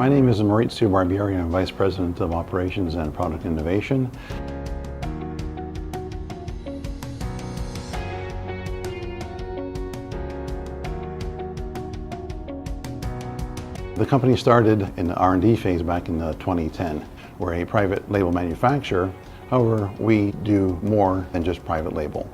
My name is Maurizio Barbieri. I'm Vice President of Operations and Product Innovation. The company started in the R&D phase back in 2010. We're a private label manufacturer. However, we do more than just private label.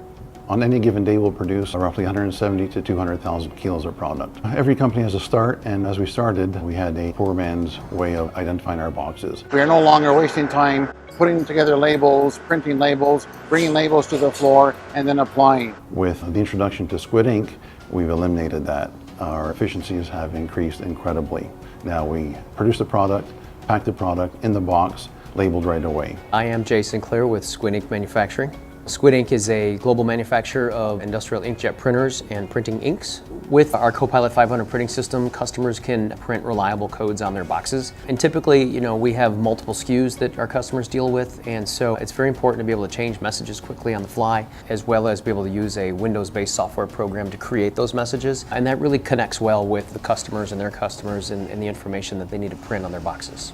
On any given day, we'll produce roughly 170 to 200,000 kilos of product. Every company has a start, and as we started, we had a poor man's way of identifying our boxes. We are no longer wasting time putting together labels, printing labels, bringing labels to the floor, and then applying. With the introduction to Squid Ink, we've eliminated that. Our efficiencies have increased incredibly. Now we produce the product, pack the product in the box, labeled right away. I am Jay Sinclair with Squid Ink Manufacturing. Squid Ink is a global manufacturer of industrial inkjet printers and printing inks. With our CoPilot 500 printing system, customers can print reliable codes on their boxes. And typically, we have multiple SKUs that our customers deal with, and so it's very important to be able to change messages quickly on the fly, as well as be able to use a Windows-based software program to create those messages. And that really connects well with the customers and their customers and the information that they need to print on their boxes.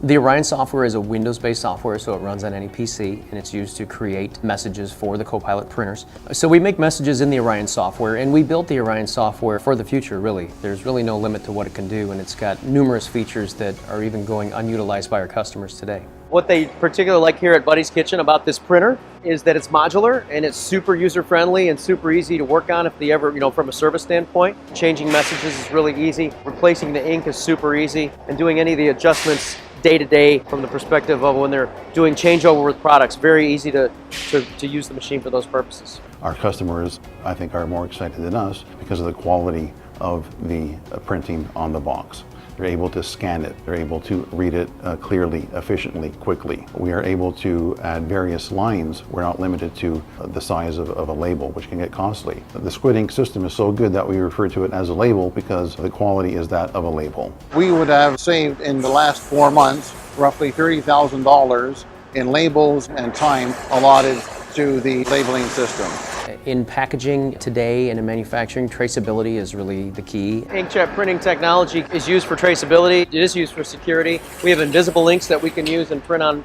The Orion software is a Windows-based software, so it runs on any PC, and it's used to create messages for the CoPilot printers. So we make messages in the Orion software, and we built the Orion software for the future, really. There's really no limit to what it can do, and it's got numerous features that are even going unutilized by our customers today. What they particularly like here at Buddy's Kitchen about this printer is that it's modular and it's super user-friendly and super easy to work on if they ever, from a service standpoint. Changing messages is really easy. Replacing the ink is super easy, and doing any of the adjustments day-to-day from the perspective of when they're doing changeover with products, very easy to use the machine for those purposes. Our customers, I think, are more excited than us because of the quality of the printing on the box. They're able to scan it, they're able to read it clearly, efficiently, quickly. We are able to add various lines. We're not limited to the size of a label, which can get costly. The Squid Ink system is so good that we refer to it as a label because the quality is that of a label. We would have saved in the last 4 months roughly $30,000 in labels and time allotted to the labeling system. In packaging today and in manufacturing, traceability is really the key. Inkjet printing technology is used for traceability. It is used for security. We have invisible inks that we can use and print on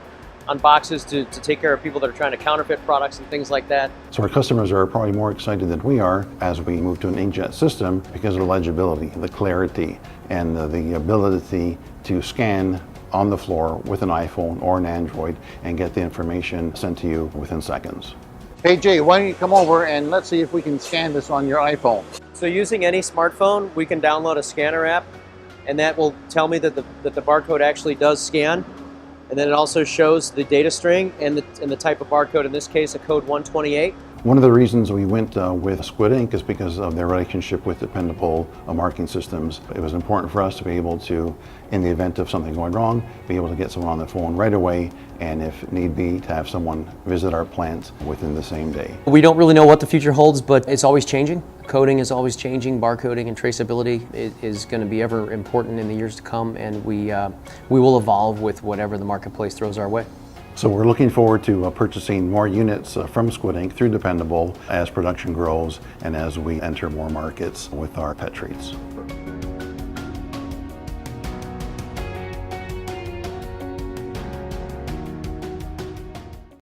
boxes to take care of people that are trying to counterfeit products and things like that. So our customers are probably more excited than we are as we move to an inkjet system because of the legibility, the clarity, and the ability to scan on the floor with an iPhone or an Android and get the information sent to you within seconds. Hey Jay, why don't you come over and let's see if we can scan this on your iPhone. So using any smartphone, we can download a scanner app, and that will tell me that the barcode actually does scan. And then it also shows the data string and the type of barcode, in this case a code 128. One of the reasons we went with Squid Ink is because of their relationship with dependable marking systems. It was important for us to be able to, in the event of something going wrong, be able to get someone on the phone right away, and if need be, to have someone visit our plant within the same day. We don't really know what the future holds, but it's always changing. Coding is always changing. Barcoding and traceability is going to be ever important in the years to come, and we will evolve with whatever the marketplace throws our way. So we're looking forward to purchasing more units from Squid Ink through Dependable as production grows and as we enter more markets with our pet treats.